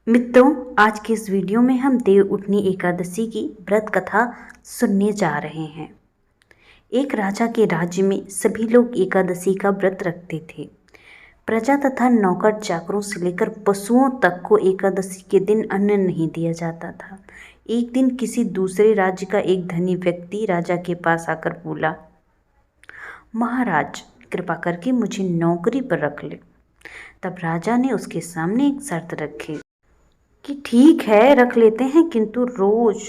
मित्रों, आज के इस वीडियो में हम देव उठनी एकादशी की व्रत कथा सुनने जा रहे हैं। एक राजा के राज्य में सभी लोग एकादशी का व्रत रखते थे। प्रजा तथा नौकर चाकरों से लेकर पशुओं तक को एकादशी के दिन अन्न नहीं दिया जाता था। एक दिन किसी दूसरे राज्य का एक धनी व्यक्ति राजा के पास आकर बोला, महाराज, कृपा करके मुझे नौकरी पर रख ले। तब राजा ने उसके सामने एक शर्त रखी कि ठीक है, रख लेते हैं, किंतु रोज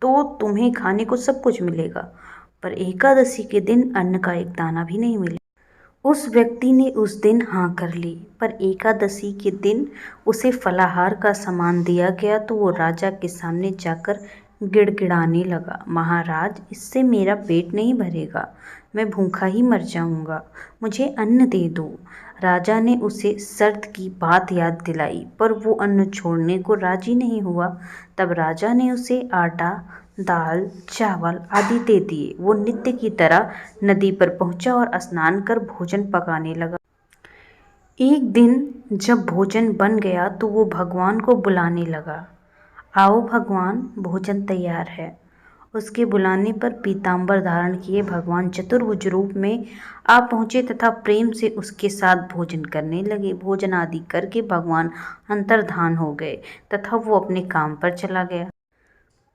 तो तुम्हें खाने को सब कुछ मिलेगा, पर एकादशी के दिन अन्न का एक दाना भी नहीं मिलेगा। उस व्यक्ति ने उस दिन हाँ कर ली, पर एकादशी के दिन उसे फलाहार का सामान दिया गया तो वो राजा के सामने जाकर गिड़गिड़ाने लगा, महाराज, इससे मेरा पेट नहीं भरेगा, मैं भूखा ही मर जाऊंगा, मुझे अन्न दे दो। राजा ने उसे शर्त की बात याद दिलाई, पर वो अन्न छोड़ने को राजी नहीं हुआ। तब राजा ने उसे आटा, दाल, चावल आदि दे दिए। वो नित्य की तरह नदी पर पहुंचा और स्नान कर भोजन पकाने लगा। एक दिन जब भोजन बन गया तो वो भगवान को बुलाने लगा, आओ भगवान, भोजन तैयार है। उसके बुलाने पर पीतांबर धारण किए भगवान चतुर्भुज रूप में आ पहुँचे तथा प्रेम से उसके साथ भोजन करने लगे। भोजन आदि करके भगवान अंतर्धान हो गए तथा वो अपने काम पर चला गया।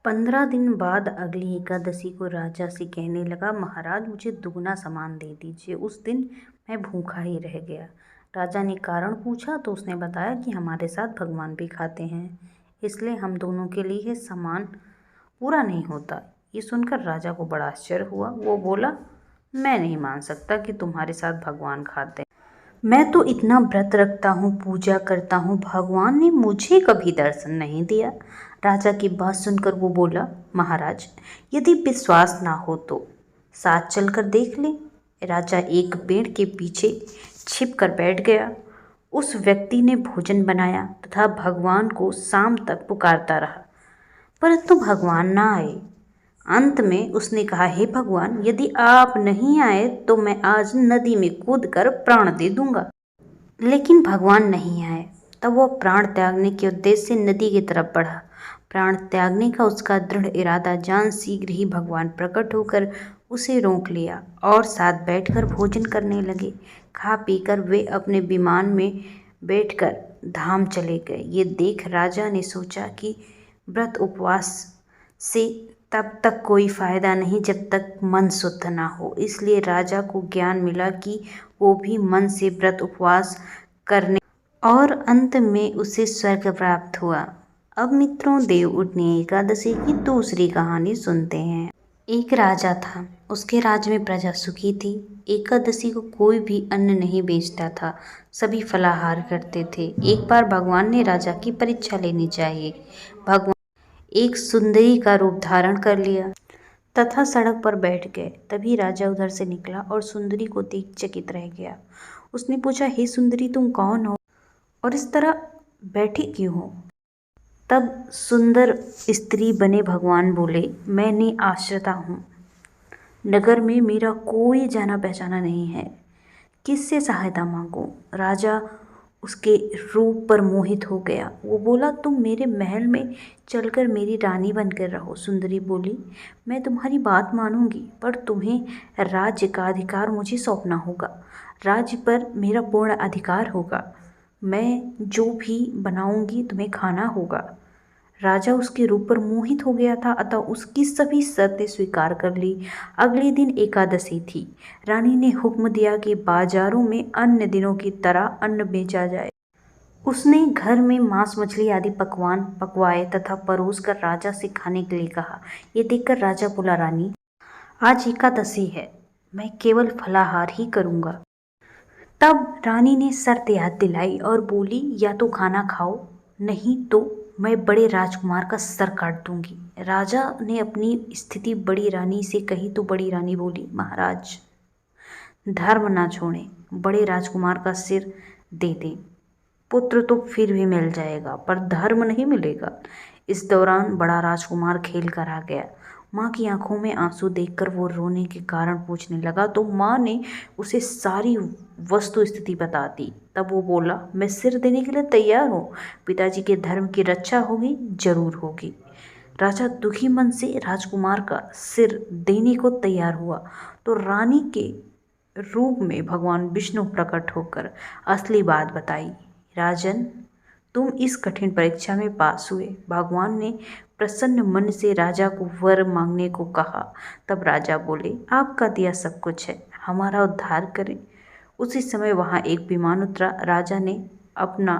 15 दिन बाद अगली एकादशी को राजा से कहने लगा, महाराज, मुझे दुगना सामान दे दीजिए, उस दिन मैं भूखा ही रह गया। राजा ने कारण पूछा तो उसने बताया कि हमारे साथ भगवान भी खाते हैं, इसलिए हम दोनों के लिए सामान पूरा नहीं होता। ये सुनकर राजा को बड़ा आश्चर्य हुआ। वो बोला, मैं नहीं मान सकता कि तुम्हारे साथ भगवान खाते हैं। मैं तो इतना व्रत रखता हूँ, पूजा करता हूँ, भगवान ने मुझे कभी दर्शन नहीं दिया। राजा की बात सुनकर वो बोला, महाराज, यदि विश्वास ना हो तो साथ चलकर देख लें। राजा एक पेड़ के पीछे छिप कर बैठ गया। उस व्यक्ति ने भोजन बनाया तथा भगवान को शाम तक पुकारता रहा, परंतु भगवान ना आए। अंत में उसने कहा, हे भगवान, यदि आप नहीं आए तो मैं आज नदी में कूदकर प्राण दे दूंगा। लेकिन भगवान नहीं आए। तब वो प्राण त्यागने के उद्देश्य से नदी की तरफ बढ़ा। प्राण त्यागने का उसका दृढ़ इरादा जान शीघ्र ही भगवान प्रकट होकर उसे रोक लिया और साथ बैठकर भोजन करने लगे। खा पीकर वे अपने विमान में बैठकर धाम चले गए। ये देख राजा ने सोचा कि व्रत उपवास से तब तक कोई फायदा नहीं जब तक मन शुद्ध ना हो। इसलिए राजा को ज्ञान मिला कि वो भी मन से व्रत उपवास करने और अंत में उसे स्वर्ग प्राप्त हुआ। अब मित्रों, देव उठनी एकादशी की दूसरी कहानी सुनते हैं। एक राजा था, उसके राज्य में प्रजा सुखी थी। एकादशी को कोई भी अन्न नहीं बेचता था, सभी फलाहार करते थे। एक बार भगवान ने राजा की परीक्षा लेनी चाहिए। भगवान एक सुंदरी का रूप धारण कर लिया तथा सड़क पर बैठ गए। तभी राजा उधर से निकला और सुंदरी को देख चकित रह गया। उसने पूछा, हे सुंदरी, तुम कौन हो और इस तरह बैठी क्यों हो? तब सुंदर स्त्री बने भगवान बोले, मैं आश्रिता हूँ, नगर में मेरा कोई जाना पहचाना नहीं है, किससे सहायता मांगूं? राजा उसके रूप पर मोहित हो गया। वो बोला, तुम मेरे महल में चलकर मेरी रानी बनकर रहो। सुंदरी बोली, मैं तुम्हारी बात मानूंगी, पर तुम्हें राज्य का अधिकार मुझे सौंपना होगा। राज्य पर मेरा पूर्ण अधिकार होगा। मैं जो भी बनाऊंगी तुम्हें खाना होगा। राजा उसके रूप पर मोहित हो गया था, अतः उसकी सभी शर्तें स्वीकार कर ली। अगले दिन एकादशी थी। रानी ने हुक्म दिया कि बाजारों में अन्य दिनों की तरह अन्न बेचा जाए। उसने घर में मांस मछली आदि पकवान पकवाए तथा परोस कर राजा से खाने के लिए कहा। ये देखकर राजा बोला, रानी, आज एकादशी है, मैं केवल फलाहार ही करूँगा। तब रानी ने शर्त याद दिलाई और बोली, या तो खाना खाओ, नहीं तो मैं बड़े राजकुमार का सर काट दूंगी। राजा ने अपनी स्थिति बड़ी रानी से कही तो बड़ी रानी बोली, महाराज, धर्म ना छोड़ें, बड़े राजकुमार का सिर दे दें। पुत्र तो फिर भी मिल जाएगा, पर धर्म नहीं मिलेगा। इस दौरान बड़ा राजकुमार खेल कर आ गया। माँ की आंखों में आंसू देखकर वो रोने के कारण पूछने लगा तो माँ ने उसे सारी वस्तु स्थिति बता दी। तब वो बोला, मैं सिर देने के लिए तैयार हूँ, पिताजी के धर्म की रक्षा होगी, जरूर होगी। राजा दुखी मन से राजकुमार का सिर देने को तैयार हुआ तो रानी के रूप में भगवान विष्णु प्रकट होकर असली बात बताई। राजन, तुम इस कठिन परीक्षा में पास हुए। भगवान ने प्रसन्न मन से राजा को वर मांगने को कहा। तब राजा बोले, आपका दिया सब कुछ है, हमारा उद्धार करें। उसी समय वहां एक विमान उतरा। राजा ने अपना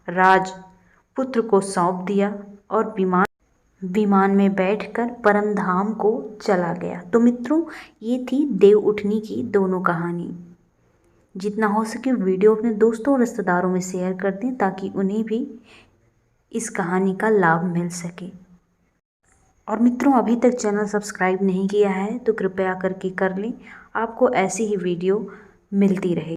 राजपुत्र को सौंप दिया और विमान में बैठकर परम धाम को चला गया। तो मित्रों, ये थी देव उठनी की दोनों कहानी। जितना हो सके वीडियो अपने दोस्तों और रिश्तेदारों में शेयर कर दें ताकि उन्हें भी इस कहानी का लाभ मिल सके। और मित्रों, अभी तक चैनल सब्सक्राइब नहीं किया है तो कृपया करके कर लें। आपको ऐसी ही वीडियो मिलती रहे।